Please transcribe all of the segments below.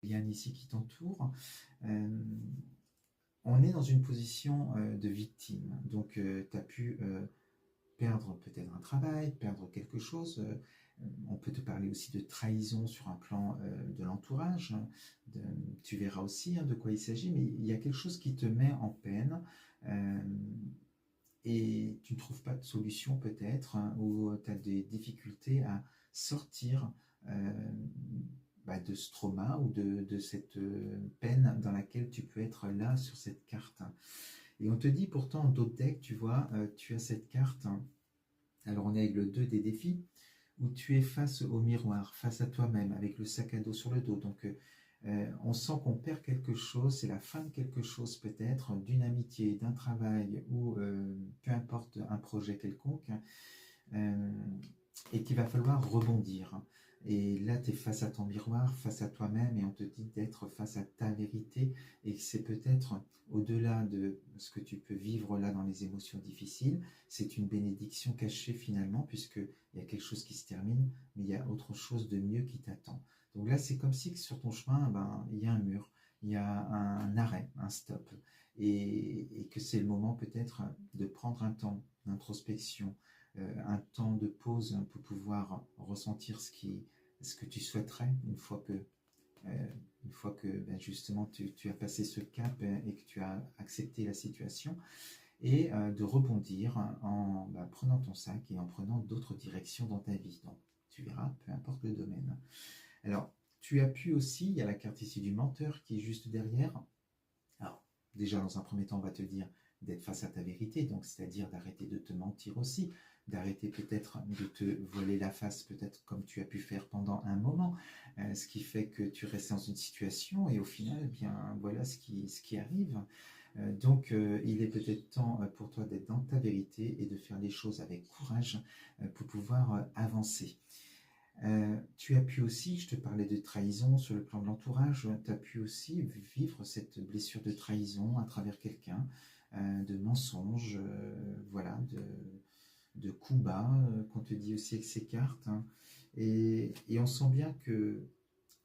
liens ici qui t'entourent. On est dans une position de victime. Donc, tu as pu perdre peut-être un travail, perdre quelque chose. On peut te parler aussi de trahison sur un plan de l'entourage. Tu verras aussi de quoi il s'agit, mais il y a quelque chose qui te met en peine. Et tu ne trouves pas de solution peut-être, ou tu as des difficultés à sortir de ce trauma ou de cette peine dans laquelle tu peux être là sur cette carte. Et on te dit pourtant en d'autres decks, tu vois, tu as cette carte, alors on est avec le 2 des défis, où tu es face au miroir, face à toi-même, avec le sac à dos sur le dos. Donc on sent qu'on perd quelque chose, c'est la fin de quelque chose peut-être, d'une amitié, d'un travail, ou peu importe, un projet quelconque, et qu'il va falloir rebondir. Et là, tu es face à ton miroir, face à toi-même, et on te dit d'être face à ta vérité, et que c'est peut-être au-delà de ce que tu peux vivre là dans les émotions difficiles, c'est une bénédiction cachée finalement, puisqu'il y a quelque chose qui se termine, mais il y a autre chose de mieux qui t'attend. Donc là, c'est comme si sur ton chemin, il y a un mur, il y a un arrêt, un stop, et que c'est le moment peut-être de prendre un temps d'introspection, un temps de pause pour pouvoir ressentir ce que tu souhaiterais une fois que justement tu as passé ce cap et que tu as accepté la situation, et de rebondir en prenant ton sac et en prenant d'autres directions dans ta vie. Donc tu verras, peu importe le domaine. Alors, tu as pu aussi, il y a la carte ici du menteur qui est juste derrière. Alors, déjà, dans un premier temps, on va te dire d'être face à ta vérité, donc c'est-à-dire d'arrêter de te mentir aussi, d'arrêter peut-être de te voiler la face, peut-être comme tu as pu faire pendant un moment, ce qui fait que tu restes dans une situation et au final, eh bien voilà ce qui arrive. Donc, il est peut-être temps pour toi d'être dans ta vérité et de faire les choses avec courage pour pouvoir avancer. Tu as pu aussi, je te parlais de trahison sur le plan de l'entourage, tu as pu aussi vivre cette blessure de trahison à travers quelqu'un, de mensonges, voilà, de coups bas, qu'on te dit aussi avec ces cartes. Et on sent bien que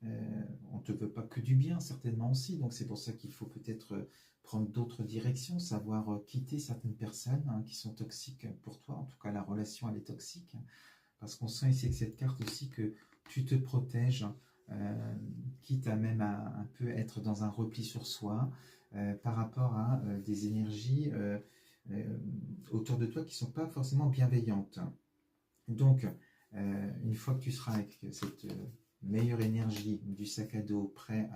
on ne te veut pas que du bien, certainement aussi. Donc c'est pour ça qu'il faut peut-être prendre d'autres directions, savoir quitter certaines personnes qui sont toxiques pour toi. En tout cas, la relation, elle est toxique. Parce qu'on sent ici avec cette carte aussi que tu te protèges, quitte à même à un peu être dans un repli sur soi, par rapport à des énergies autour de toi qui ne sont pas forcément bienveillantes. Donc, une fois que tu seras avec cette meilleure énergie du sac à dos prêt